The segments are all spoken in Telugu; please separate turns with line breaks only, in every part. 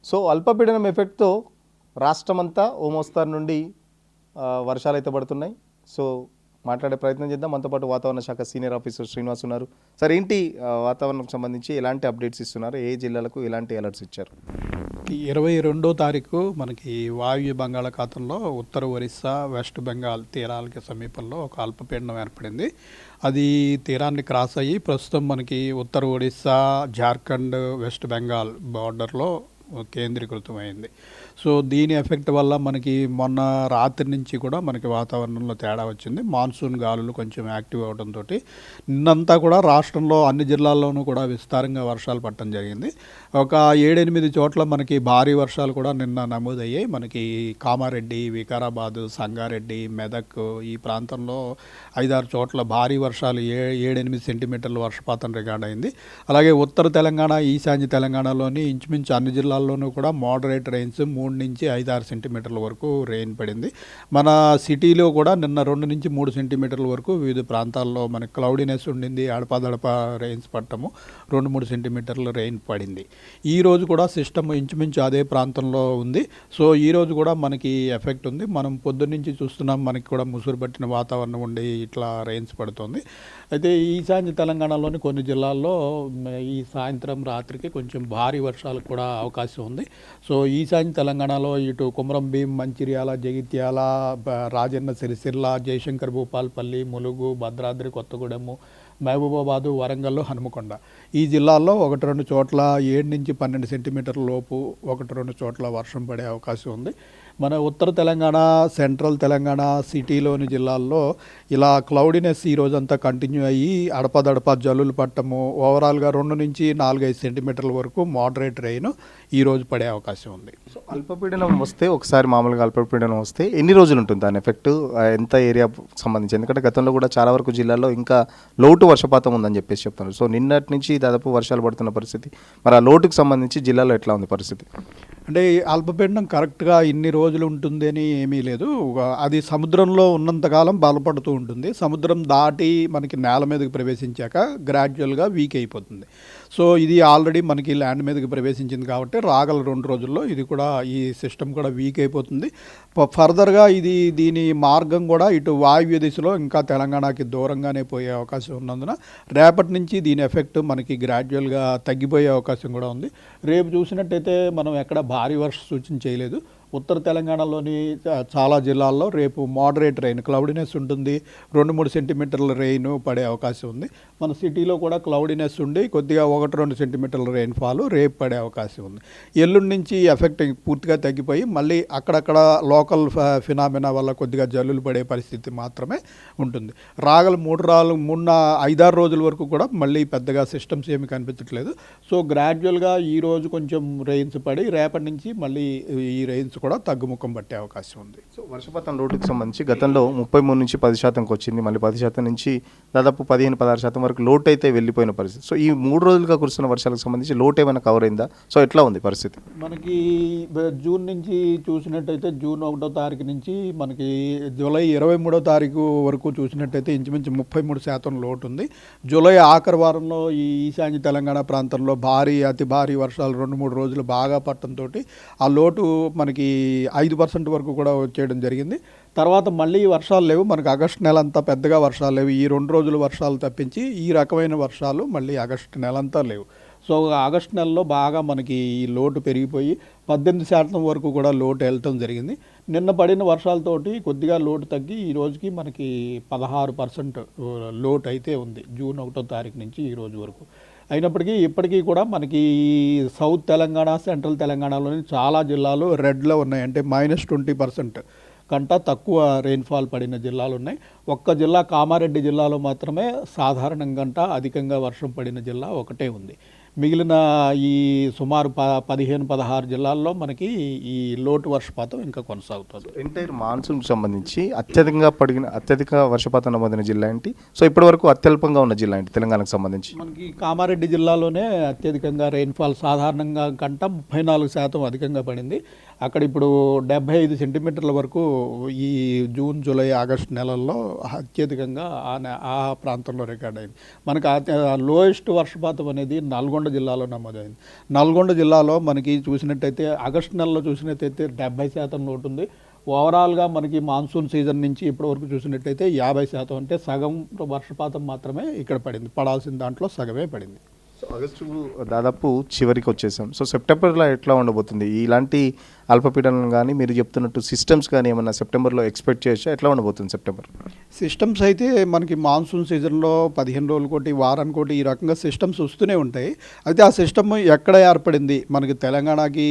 సో అల్పపీడనం ఎఫెక్ట్తో రాష్ట్రమంతా ఓ మోస్తారు నుండి వర్షాలు అయితే పడుతున్నాయి. సో మాట్లాడే ప్రయత్నం చేద్దాం. మనతో పాటు వాతావరణ శాఖ సీనియర్ ఆఫీసర్ శ్రీనివాస్ ఉన్నారు. సార్, ఏంటి వాతావరణం సంబంధించి ఎలాంటి అప్డేట్స్ ఇస్తున్నారు? ఏ జిల్లాలకు ఎలాంటి అలర్ట్స్ ఇచ్చారు?
22వ తారీఖు మనకి వాయువ్య బంగాళాఖాతంలో ఉత్తర ఒరిస్సా, వెస్ట్ బెంగాల్ తీరాలకి సమీపంలో ఒక అల్పపీడనం ఏర్పడింది. అది తీరాన్ని క్రాస్ అయ్యి ప్రస్తుతం మనకి ఉత్తర ఒడిస్సా, జార్ఖండ్, వెస్ట్ బెంగాల్ బార్డర్లో కేంద్రీకృతమైంది. సో దీని ఎఫెక్ట్ వల్ల మనకి మొన్న రాత్రి నుంచి కూడా మనకి వాతావరణంలో తేడా వచ్చింది. మాన్సూన్ గాలులు కొంచెం యాక్టివ్ అవడంతో నిన్నంతా కూడా రాష్ట్రంలో అన్ని జిల్లాల్లోనూ కూడా విస్తారంగా వర్షాలు పడటం జరిగింది. ఒక 7-8 చోట్ల మనకి భారీ వర్షాలు కూడా నిన్న నమోదయ్యాయి. మనకి కామారెడ్డి, వికారాబాద్, సంగారెడ్డి, మెదక్ ఈ ప్రాంతంలో 5-6 చోట్ల భారీ వర్షాలు 7-8 సెంటీమీటర్ల వర్షపాతం రికార్డ్ అయింది. అలాగే ఉత్తర తెలంగాణ, ఈశాన్య తెలంగాణలోని ఇంచుమించు అన్ని జిల్లాల్లోనూ కూడా మోడరేట్ రెయిన్స్ 3 నుంచి 5-6 సెంటీమీటర్ల వరకు రెయిన్ పడింది. మన సిటీలో కూడా నిన్న 2 నుంచి 3 సెంటీమీటర్ల వరకు వివిధ ప్రాంతాల్లో మనకి క్లౌడీనెస్ ఉండింది. అడపాదడప రెయిన్స్ పట్టము 2-3 సెంటీమీటర్ల రెయిన్ పడింది. ఈ రోజు కూడా సిస్టమ్ ఇంచుమించు అదే ప్రాంతంలో ఉంది. సో ఈ రోజు కూడా మనకి ఎఫెక్ట్ ఉంది. మనం పొద్దున్నుంచి చూస్తున్నాం, మనకి కూడా ముసురు పట్టిన వాతావరణం ఉండి ఇట్లా రెయిన్స్ పడుతుంది. అయితే ఈశాన్య తెలంగాణలోని కొన్ని జిల్లాల్లో ఈ సాయంత్రం రాత్రికి కొంచెం భారీ వర్షాలు కూడా అవకాశం ఉంది. సో ఈశాన్య తెలంగాణలో ఇటు కుమరం భీం, మంచిర్యాల, జగిత్యాల, రాజన్న సిరిసిల్ల, జయశంకర్ భూపాల్పల్లి, ములుగు, భద్రాద్రి కొత్తగూడెము, మహబూబాబాదు, వరంగల్, హనుమకొండ ఈ జిల్లాల్లో 1-2 చోట్ల 7 నుంచి 12 సెంటీమీటర్ల లోపు 1-2 చోట్ల వర్షం పడే అవకాశం ఉంది. మన ఉత్తర తెలంగాణ, సెంట్రల్ తెలంగాణ సిటీలోని జిల్లాల్లో ఇలా క్లౌడీనెస్ ఈ రోజంతా కంటిన్యూ అయ్యి అడపదడప జల్లులు పట్టము, ఓవరాల్గా 2 నుంచి 4-5 సెంటీమీటర్ల వరకు మోడరేట్ రెయిన్ ఈరోజు పడే అవకాశం ఉంది.
సో అల్పపీడనం వస్తే ఒకసారి మామూలుగా అల్పపీడనం వస్తే ఎన్ని రోజులు ఉంటుంది దాని ఎఫెక్ట్? ఎంత ఏరియా సంబంధించి? ఎందుకంటే గతంలో కూడా చాలా వరకు జిల్లాల్లో ఇంకా లోటు వర్షపాతం ఉందని చెప్పేసి చెప్తున్నారు. సో నిన్నటి నుంచి దాదాపు వర్షాలు పడుతున్న పరిస్థితి, మరి ఆ లోటుకు సంబంధించి జిల్లాలో ఎట్లా ఉంది పరిస్థితి?
అంటే అల్పపీడనం కరెక్ట్గా ఇన్ని రోజులు ఉంటుంది అని ఏమీ లేదు. అది సముద్రంలో ఉన్నంతకాలం బలపడుతూ ఉంటుంది. సముద్రం దాటి మనకి నేల మీదకి ప్రవేశించాక గ్రాడ్యువల్గా వీక్ అయిపోతుంది. సో ఇది ఆల్రెడీ మనకి ల్యాండ్ మీదకి ప్రవేశించింది కాబట్టి రాగల 2 రోజుల్లో ఇది కూడా ఈ సిస్టమ్ కూడా వీక్ అయిపోతుంది. ఫర్దర్గా దీని మార్గం కూడా ఇటు వాయువ్య దిశలో ఇంకా తెలంగాణకి దూరంగానే పోయే అవకాశం ఉన్నందున రేపటి నుంచి దీని ఎఫెక్ట్ మనకి గ్రాడ్యువల్గా తగ్గిపోయే అవకాశం కూడా ఉంది. రేపు చూసినట్టయితే మనం ఎక్కడ భారీ వర్ష సూచన చేయలేదు. ఉత్తర తెలంగాణలోని చాలా జిల్లాల్లో రేపు మోడరేట్ రెయిన్, క్లౌడీనెస్ ఉంటుంది. 2-3 సెంటీమీటర్ల రెయిన్ పడే అవకాశం ఉంది. మన సిటీలో కూడా క్లౌడీనెస్ ఉండి కొద్దిగా 1-2 సెంటీమీటర్ల రెయిన్ ఫాల్ రేపు పడే అవకాశం ఉంది. ఎల్లుండి నుంచి ఎఫెక్ట్ పూర్తిగా తగ్గిపోయి మళ్ళీ అక్కడక్కడ లోకల్ ఫినామినా వల్ల కొద్దిగా జల్లులు పడే పరిస్థితి మాత్రమే ఉంటుంది. రాగల 5-6 రోజుల వరకు కూడా మళ్ళీ పెద్దగా సిస్టమ్స్ ఏమి కనిపించట్లేదు. సో గ్రాడ్యువల్గా ఈరోజు కొంచెం రెయిన్స్ పడి రేపటి నుంచి మళ్ళీ ఈ రెయిన్స్ కూడా తగ్గుముఖం పట్టే అవకాశం ఉంది.
సో వర్షపాతం లోటుకు సంబంధించి గతంలో 33 నుంచి 10% వచ్చింది. మళ్ళీ 10% నుంచి దాదాపు 15-16% వరకు లోటు అయితే వెళ్ళిపోయిన పరిస్థితి. సో ఈ 3 రోజులుగా కురుస్తున్న వర్షాలకు సంబంధించి లోటు ఏమైనా కవర్ అయిందా? సో ఎట్లా ఉంది పరిస్థితి?
మనకి జూన్ నుంచి చూసినట్టయితే జూన్ 1వ తారీఖు నుంచి మనకి జూలై 23వ తారీఖు వరకు చూసినట్టయితే ఇంచుమించు 33% లోటు ఉంది. జూలై ఆఖరి వారంలో ఈ ఈశాన్య తెలంగాణ ప్రాంతంలో అతి భారీ వర్షాలు 2-3 రోజులు బాగా పట్టడంతో ఆ లోటు మనకి 5% వరకు కూడా వచ్చేయడం జరిగింది. తర్వాత మళ్ళీ వర్షాలు లేవు. మనకు ఆగస్టు నెల అంతా పెద్దగా వర్షాలు లేవు. ఈ 2 రోజులు వర్షాలు తప్పించి ఈ రకమైన వర్షాలు మళ్ళీ ఆగస్టు నెలంతా లేవు. సో ఆగస్టు నెలలో బాగా మనకి ఈ లోటు పెరిగిపోయి 18% వరకు కూడా లోటు వెళ్ళటం జరిగింది. నిన్న పడిన వర్షాలతోటి కొద్దిగా లోటు తగ్గి ఈ రోజుకి మనకి 16% లోటు అయితే ఉంది జూన్ 1వ తారీఖు నుంచి ఈ రోజు వరకు. అయినప్పటికీ ఇప్పటికీ కూడా మనకి సౌత్ తెలంగాణ, సెంట్రల్ తెలంగాణలోని చాలా జిల్లాలు రెడ్లో ఉన్నాయి. అంటే -20% కంట తక్కువ రెయిన్ఫాల్ పడిన జిల్లాలు ఉన్నాయి. ఒక్క జిల్లా కామారెడ్డి జిల్లాలో మాత్రమే సాధారణం కంట అధికంగా వర్షం పడిన జిల్లా ఒకటే ఉంది. మిగిలిన ఈ సుమారు 15-16 జిల్లాల్లో మనకి ఈ లోటు వర్షపాతం ఇంకా కొనసాగుతుంది.
ఎంటైర్ మాన్సూన్కి సంబంధించి అత్యధిక వర్షపాతం నమోదైన జిల్లా ఏంటి? సో ఇప్పటి వరకు అత్యల్పంగా ఉన్న జిల్లా ఏంటి తెలంగాణకు సంబంధించి?
మనకి కామారెడ్డి జిల్లాలోనే అత్యధికంగా రెయిన్ఫాల్ సాధారణంగా కంట 34% అధికంగా పడింది. అక్కడ ఇప్పుడు 75 సెంటీమీటర్ల వరకు ఈ జూన్, జూలై, ఆగస్టు నెలల్లో అత్యధికంగా ఆ ప్రాంతంలో రికార్డ్ అయింది. మనకు లోయెస్ట్ వర్షపాతం అనేది నల్గొండ నల్గొండ జిల్లాలో నమోదైంది. నల్గొండ జిల్లాలో మనకి చూసినట్టయితే ఆగస్టు నెలలో చూసినట్టయితే 70% లోటు ఉంది. ఓవరాల్గా మనకి మాన్సూన్ సీజన్ నుంచి ఇప్పటివరకు చూసినట్టయితే 50%, అంటే సగం వర్షపాతం మాత్రమే ఇక్కడ పడింది. పడాల్సిన దాంట్లో సగమే పడింది.
సో ఆగస్టు దాదాపు చివరికి వచ్చేసాం. సో సెప్టెంబర్లో ఎట్లా ఉండబోతుంది? ఇలాంటి అల్పపీడనం కానీ మీరు చెప్తున్నట్టు సిస్టమ్స్ కానీ ఏమన్నా సెప్టెంబర్లో ఎక్స్పెక్ట్ చేయొచ్చా? ఎట్లా ఉండబోతుంది సెప్టెంబర్?
సిస్టమ్స్ అయితే మనకి మాన్సూన్ సీజన్లో 15 రోజులకోటి, వారానికోటి ఈ రకంగా సిస్టమ్స్ వస్తూనే ఉంటాయి. అయితే ఆ సిస్టమ్ ఎక్కడ ఏర్పడింది? మనకి తెలంగాణకి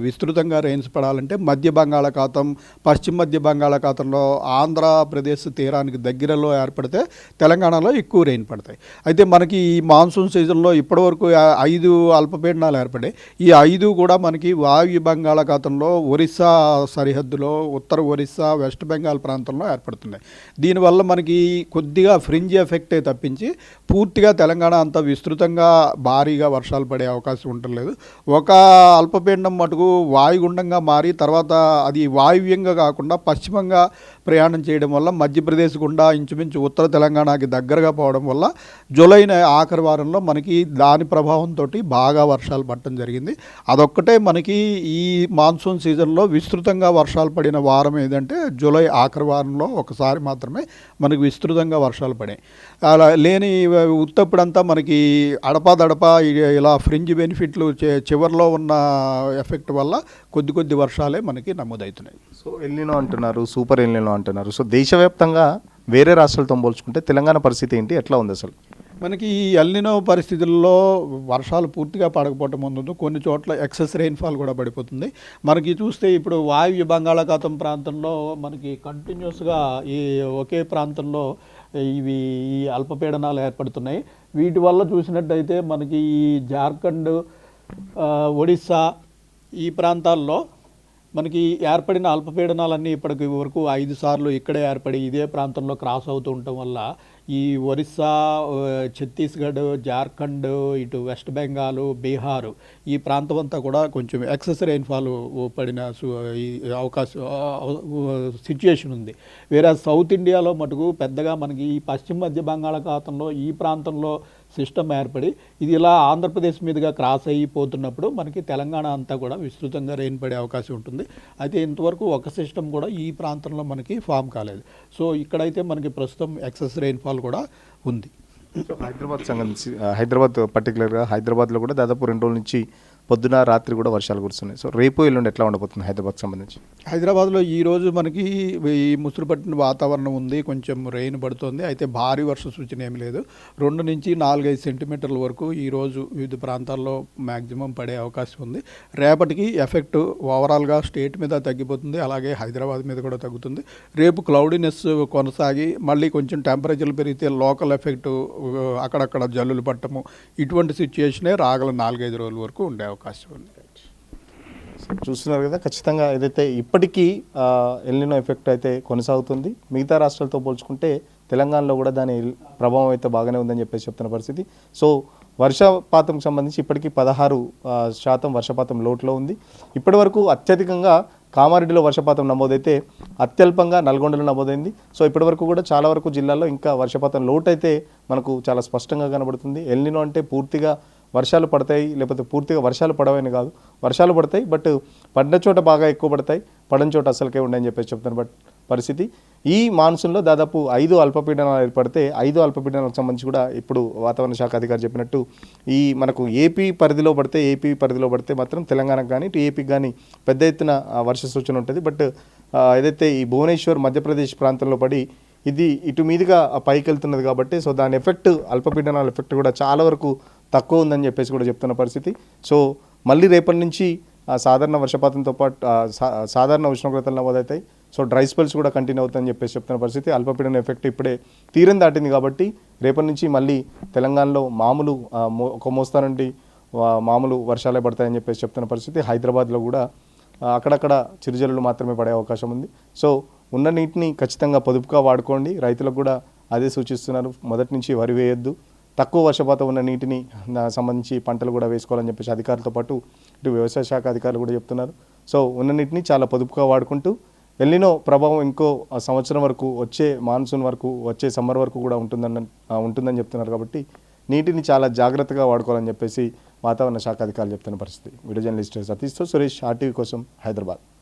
విస్తృతంగా రెయిన్స్ పడాలంటే మధ్య బంగాళాఖాతం, పశ్చిమ మధ్య బంగాళాఖాతంలో ఆంధ్రప్రదేశ్ తీరానికి దగ్గరలో ఏర్పడితే తెలంగాణలో ఎక్కువ రెయిన్ పడతాయి. అయితే మనకి ఈ మాన్సూన్ సీజన్లో ఇప్పటివరకు 5 అల్పపీడనాలు ఏర్పడాయి. ఈ 5 కూడా మనకి వాయు బంగాళాఖాతంలో ఒరిస్సా సరిహద్దులో, ఉత్తర ఒరిస్సా, వెస్ట్ బెంగాల్ ప్రాంతంలో ఏర్పడుతున్నాయి. దీనివల్ల మనకి కొద్దిగా ఫ్రింజ్ ఎఫెక్టే తప్పించి పూర్తిగా తెలంగాణ అంతా విస్తృతంగా భారీగా వర్షాలు పడే అవకాశం ఉండలేదు. ఒక అల్పపీడనం మటుకు వాయుగుండంగా మారి తర్వాత అది వాయువ్యంగా కాకుండా పశ్చిమంగా ప్రయాణం చేయడం వల్ల మధ్యప్రదేశ్ గుండా ఇంచుమించు ఉత్తర తెలంగాణకి దగ్గరగా పోవడం వల్ల జూలై ఆఖరి వారంలో మనకి దాని ప్రభావంతో బాగా వర్షాలు పడటం జరిగింది. అదొక్కటే మనకి ఈ మాన్సూన్ సీజన్లో విస్తృతంగా వర్షాలు పడిన వారం ఏదంటే జూలై ఆఖరి వారంలో ఒకసారి మాత్రమే మనకి విస్తృతంగా వర్షాలు పడాయి. అలా లేని ఉత్తప్పుడంతా మనకి అడపాదడపా ఇలా ఫ్రింజ్ బెనిఫిట్లు చివరిలో ఉన్న ఎఫెక్ట్ వల్ల కొద్ది వర్షాలే మనకి నమోదవుతున్నాయి.
సో ఎల్నినో అంటున్నారు, సూపర్ ఎల్నినో అంటున్నారు. సో దేశవ్యాప్తంగా వేరే రాష్ట్రాలతో పోల్చుకుంటే తెలంగాణ పరిస్థితి ఏంటి, ఎట్లా ఉంది అసలు?
మనకి ఈ ఎల్నినో పరిస్థితుల్లో వర్షాలు పూర్తిగా పడకపోవటం ముందు కొన్ని చోట్ల ఎక్సెస్ రెయిన్ఫాల్ కూడా పడిపోతుంది. మనకి చూస్తే ఇప్పుడు వాయువ్య బంగాళాఖాతం ప్రాంతంలో మనకి కంటిన్యూస్గా ఈ ఒకే ప్రాంతంలో ఈ అల్పపీడనాలు ఏర్పడుతున్నాయి. వీటి వల్ల చూసినట్టయితే మనకి ఈ జార్ఖండ్, ఒడిస్సా ఈ ప్రాంతాల్లో మనకి ఏర్పడిన అల్పపీడనాలన్నీ ఇప్పటికి వరకు 5 సార్లు ఇక్కడే ఏర్పడి ఇదే ప్రాంతంలో క్రాస్ అవుతూ ఉండటం వల్ల ఈ ఒరిస్సా, ఛత్తీస్గఢ్, జార్ఖండ్, ఇటు వెస్ట్ బెంగాల్, బీహార్ ఈ ప్రాంతం అంతా కూడా కొంచెం ఎక్సెస్ రెయిన్ఫాల్ పడిన ఈ అవకాశం సిచ్యుయేషన్ ఉంది. వేరే సౌత్ ఇండియాలో మటుకు పెద్దగా మనకి ఈ పశ్చిమ మధ్య బంగాళాఖాతంలో ఈ ప్రాంతంలో సిస్టమ్ ఏర్పడి ఇది ఇలా ఆంధ్రప్రదేశ్ మీదుగా క్రాస్ అయిపోతున్నప్పుడు మనకి తెలంగాణ అంతా కూడా విస్తృతంగా రెయిన్ పడే అవకాశం ఉంటుంది. అయితే ఇంతవరకు ఒక సిస్టమ్ కూడా ఈ ప్రాంతంలో మనకి ఫామ్ కాలేదు. సో ఇక్కడైతే మనకి ప్రస్తుతం ఎక్సెస్ రెయిన్ఫాల్ కూడా ఉంది.
హైదరాబాద్ సంబంధించి హైదరాబాద్ పర్టికులర్గా హైదరాబాద్లో కూడా దాదాపు 2 రోజుల నుంచి పొద్దున రాత్రి కూడా వర్షాలు కురుస్తున్నాయి. సో రేపు ఎల్లుండి ఎట్లా ఉండబోతుంది హైదరాబాద్ సంబంధించి?
హైదరాబాద్లో ఈరోజు మనకి ఈ ముసురు పట్టిన వాతావరణం ఉంది, కొంచెం రెయిన్ పడుతుంది. అయితే భారీ వర్ష సూచన ఏమి లేదు. 2 నుంచి 4-5 సెంటీమీటర్ల వరకు ఈరోజు వివిధ ప్రాంతాల్లో మ్యాక్సిమం పడే అవకాశం ఉంది. రేపటికి ఎఫెక్ట్ ఓవరాల్గా స్టేట్ మీద తగ్గిపోతుంది, అలాగే హైదరాబాద్ మీద కూడా తగ్గుతుంది. రేపు క్లౌడీనెస్ కొనసాగి మళ్ళీ కొంచెం టెంపరేచర్లు పెరిగితే లోకల్ ఎఫెక్ట్, అక్కడక్కడ జల్లులు పట్టము, ఇటువంటి సిచ్యుయేషనే రాగల 4-5 రోజుల వరకు ఉండే అవకాశం ఉంది.
చూస్తున్నారు కదా, ఖచ్చితంగా ఏదైతే ఇప్పటికీ ఎల్నినో ఎఫెక్ట్ అయితే కొనసాగుతుంది. మిగతా రాష్ట్రాలతో పోల్చుకుంటే తెలంగాణలో కూడా దాని ప్రభావం అయితే బాగానే ఉందని చెప్పేసి చెప్తున్న పరిస్థితి. సో వర్షపాతం సంబంధించి ఇప్పటికీ 16% వర్షపాతం లోటులో ఉంది. ఇప్పటి వరకు అత్యధికంగా కామారెడ్డిలో వర్షపాతం నమోదైతే అత్యల్పంగా నల్గొండలో నమోదైంది. సో ఇప్పటివరకు కూడా చాలా వరకు జిల్లాల్లో ఇంకా వర్షపాతం లోటు అయితే మనకు చాలా స్పష్టంగా కనబడుతుంది. ఎల్నినో అంటే పూర్తిగా వర్షాలు పడతాయి, లేకపోతే పూర్తిగా వర్షాలు పడవని కాదు, వర్షాలు పడతాయి, బట్ పడిన చోట బాగా ఎక్కువ పడతాయి, పడని చోట అసలుకే ఉండని చెప్పేసి చెప్తున్నారు. బట్ పరిస్థితి ఈ మాన్సూన్లో దాదాపు 5 అల్పపీడనాలు ఏర్పడితే 5 అల్పపీడనాలకు సంబంధించి కూడా ఇప్పుడు వాతావరణ శాఖ అధికారి చెప్పినట్టు ఈ మనకు ఏపీ పరిధిలో పడితే మాత్రం తెలంగాణకు కానీ ఇటు ఏపీకి కానీ పెద్ద ఎత్తున వర్ష సూచన ఉంటుంది. బట్ ఏదైతే ఈ భువనేశ్వర్ మధ్యప్రదేశ్ ప్రాంతంలో పడి ఇది ఇటు మీదుగా పైకి వెళ్తున్నది కాబట్టి సో దాని ఎఫెక్ట్, అల్పపీడనాల ఎఫెక్ట్ కూడా చాలా వరకు తక్కువ ఉందని చెప్పేసి కూడా చెప్తున్న పరిస్థితి. సో మళ్ళీ రేపటి నుంచి సాధారణ వర్షపాతంతో పాటు సాధారణ ఉష్ణోగ్రతలు నమోదవుతాయి. సో డ్రై స్పెల్స్ కూడా కంటిన్యూ అవుతుందని చెప్పేసి చెప్తున్న పరిస్థితి. అల్పపీడన ఎఫెక్ట్ ఇప్పుడే తీరం దాటింది కాబట్టి రేపటి నుంచి మళ్ళీ తెలంగాణలో మామూలు ఒక మోస్తా నుండి మామూలు వర్షాలే పడతాయని చెప్పేసి చెప్తున్న పరిస్థితి. హైదరాబాద్లో కూడా అక్కడక్కడ చిరుజల్లులు మాత్రమే పడే అవకాశం ఉంది. సో ఉన్న నీటిని ఖచ్చితంగా పొదుపుగా వాడుకోండి. రైతులకు కూడా అదే సూచిస్తున్నారు. మొదటి నుంచి వరి వేయొద్దు, తక్కువ వర్షపాతం ఉన్న నీటిని సంబంధించి పంటలు కూడా వేసుకోవాలని చెప్పేసి అధికారులతో పాటు ఇటు వ్యవసాయ శాఖ అధికారులు కూడా చెప్తున్నారు. సో ఉన్న నీటిని చాలా పొదుపుగా వాడుకుంటూ ఎల్నినో ప్రభావం ఇంకో సంవత్సరం వరకు, వచ్చే మాన్సూన్ వరకు, వచ్చే సమ్మర్ వరకు కూడా ఉంటుందని చెప్తున్నారు. కాబట్టి నీటిని చాలా జాగ్రత్తగా వాడుకోవాలని చెప్పేసి వాతావరణ శాఖ అధికారులు చెప్తున్న పరిస్థితి. వీడియో జర్నలిస్ట్ సతీష్తో సురేష్, ఆర్టీవీ కోసం, హైదరాబాద్.